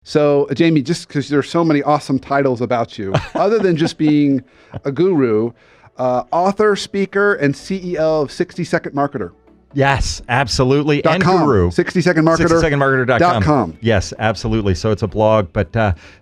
So, Jamie, just because there's so many awesome titles about you, other than just being a guru, author, speaker, and CEO of 60 Second Marketer. Yes, absolutely. And .com. guru. 60secondmarketer. 60secondmarketer.com. Yes, absolutely. So it's a blog. But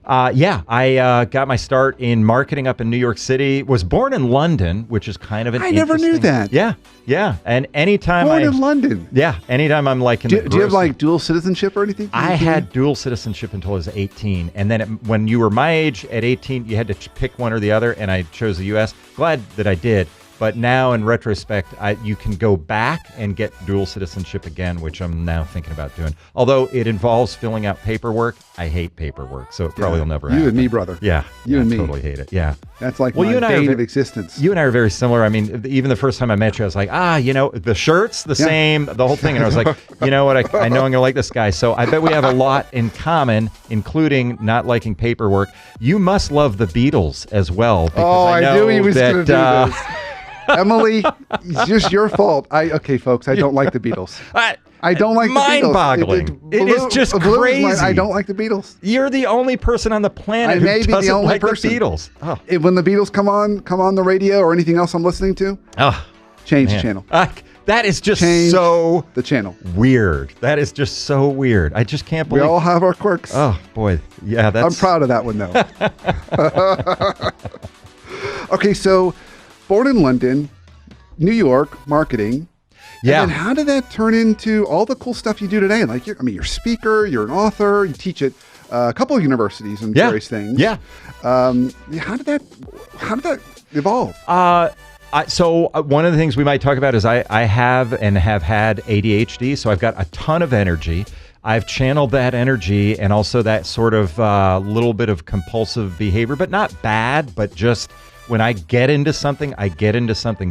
I got my start in marketing up in New York City. Was born in London, which is kind of an I never knew that. Yeah. And anytime Born in London. Yeah. Anytime I'm like in do you have like dual citizenship or anything? I had dual citizenship until I was 18. And then when you were my age at 18, you had to pick one or the other. And I chose the U.S. Glad that I did. But now, in retrospect, you can go back and get dual citizenship again, which I'm now thinking about doing. Although it involves filling out paperwork. I hate paperwork, so it probably will never happen. You and me, brother. Yeah. You and me. Totally hate it. Yeah. That's like my bane of existence. You and I are very similar. I mean, even the first time I met you, I was like, the shirt's the same, the whole thing. And I was like, you know what? I know I'm going to like this guy. So I bet we have a lot in common, including not liking paperwork. You must love the Beatles as well. Because I knew he was going to do this. Emily, it's just your fault. Okay, folks, I don't like the Beatles. I don't like the Beatles. Mind-boggling. It is just crazy. I don't like the Beatles. You're the only person on the planet who doesn't like the Beatles. Oh. When the Beatles come on the radio or anything else I'm listening to, change the channel. That is just the channel. Weird. That is just so weird. I just can't believe. We all have our quirks. Oh boy, yeah. I'm proud of that one though. Okay, so. Born in London, New York, marketing. Yeah. And then how did that turn into all the cool stuff you do today? Like, you're a speaker, you're an author, you teach at a couple of universities and various things. Yeah. How did that evolve? So one of the things we might talk about is I have and have had ADHD, so I've got a ton of energy. I've channeled that energy and also that sort of little bit of compulsive behavior, but not bad, but just when I get into something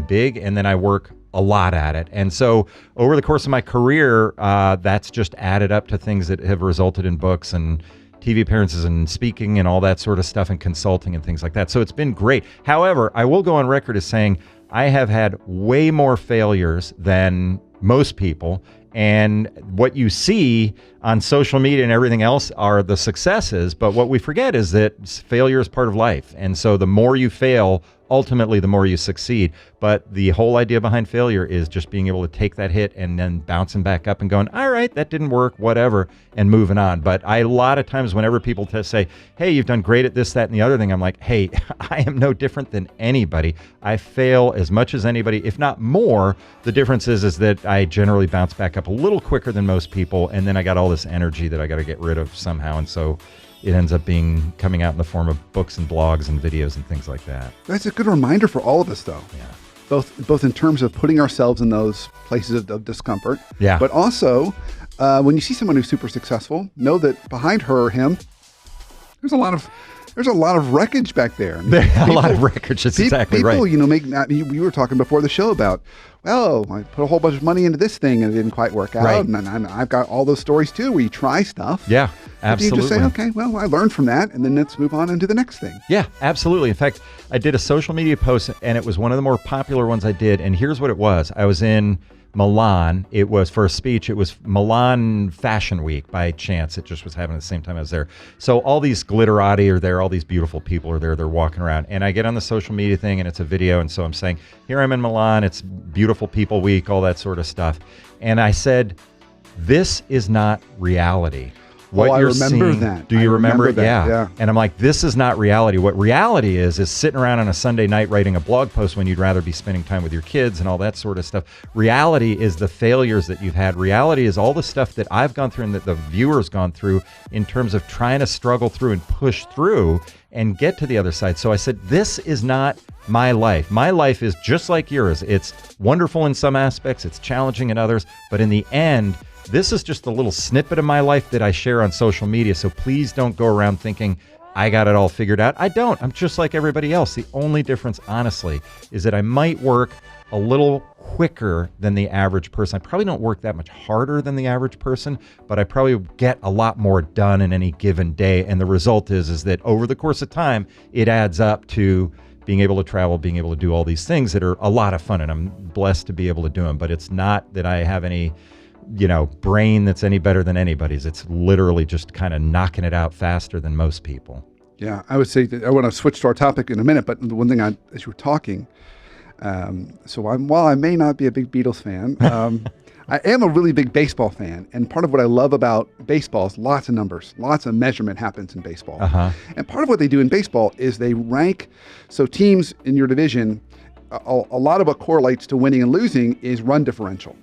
big, and then I work a lot at it. And so over the course of my career, that's just added up to things that have resulted in books and TV appearances and speaking and all that sort of stuff and consulting and things like that. So it's been great. However, I will go on record as saying I have had way more failures than most people. And what you see on social media and everything else are the successes. But what we forget is that failure is part of life. And so the more you fail, ultimately, the more you succeed. But the whole idea behind failure is just being able to take that hit and then bouncing back up and going, all right, that didn't work, whatever, and moving on. But a lot of times whenever people say, hey, you've done great at this, that, and the other thing, I'm like, hey, I am no different than anybody. I fail as much as anybody, if not more. The difference is that I generally bounce back up a little quicker than most people. And then I got all this energy that I got to get rid of somehow. And so it ends up coming out in the form of books and blogs and videos and things like that. That's a good reminder for all of us, though. Yeah. Both in terms of putting ourselves in those places of discomfort. Yeah. But also, when you see someone who's super successful, know that behind her or him, there's a lot of wreckage back there. A lot of wreckage. That's exactly right. People, we were talking before the show about, well, I put a whole bunch of money into this thing and it didn't quite work out. Right. And I've got all those stories too, where you try stuff. Yeah, absolutely. You just say, okay, well, I learned from that, and then let's move on into the next thing. Yeah, absolutely. In fact, I did a social media post, and it was one of the more popular ones I did. And here's what it was. I was in Milan. It was for a speech. It was Milan Fashion Week by chance. It just was happening at the same time I was there. So all these glitterati are there. All these beautiful people are there. They're walking around. And I get on the social media thing, and it's a video. And so I'm saying, here I'm in Milan. It's Beautiful People Week, all that sort of stuff. And I said, this is not reality. What you're remember seeing, that. Do you remember it? That. Yeah. And I'm like, this is not reality. What reality is sitting around on a Sunday night writing a blog post when you'd rather be spending time with your kids and all that sort of stuff. Reality is the failures that you've had. Reality is all the stuff that I've gone through and that the viewer's gone through in terms of trying to struggle through and push through and get to the other side. So I said, this is not my life. My life is just like yours. It's wonderful in some aspects. It's challenging in others. But in the end, this is just a little snippet of my life that I share on social media. So please don't go around thinking I got it all figured out. I don't. I'm just like everybody else. The only difference, honestly, is that I might work a little quicker than the average person. I probably don't work that much harder than the average person, but I probably get a lot more done in any given day. And the result is that over the course of time, it adds up to being able to travel, being able to do all these things that are a lot of fun. And I'm blessed to be able to do them. But it's not that I have any brain that's any better than anybody's. It's literally just kind of knocking it out faster than most people. Yeah, I would say that I want to switch to our topic in a minute, but the one thing as you were talking, while I may not be a big Beatles fan, I am a really big baseball fan. And part of what I love about baseball is lots of numbers, lots of measurement happens in baseball. And part of what they do in baseball is they rank, so teams in your division, a lot of what correlates to winning and losing is run differential.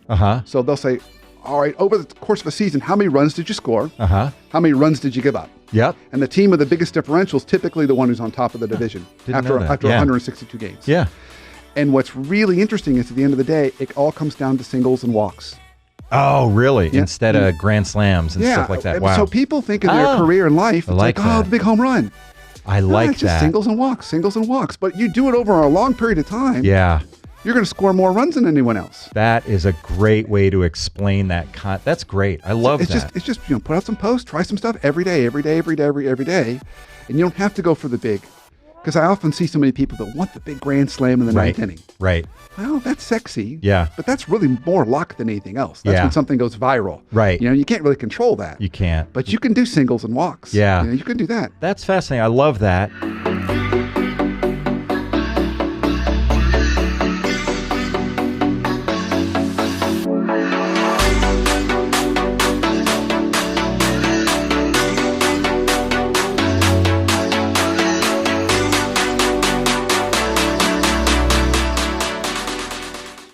So they'll say, all right, over the course of a season, how many runs did you score? How many runs did you give up? Yep. And the team with the biggest differential is typically the one who's on top of the division after 162 games. Yeah. And what's really interesting is at the end of the day, it all comes down to singles and walks. Oh, really? Yeah. Instead of grand slams and stuff like that. Wow. So people think in their career and life, it's like the big home run. I like it's just singles and walks. But you do it over a long period of time. Yeah. You're going to score more runs than anyone else. That is a great way to explain that. That's great. I love that. It's just put out some posts, try some stuff every day, every day. And you don't have to go for the big. Because I often see so many people that want the big grand slam in the ninth inning. Right. Well, that's sexy. Yeah. But that's really more luck than anything else. That's when something goes viral. Right. You can't really control that. You can't. But you can do singles and walks. Yeah. You can do that. That's fascinating. I love that.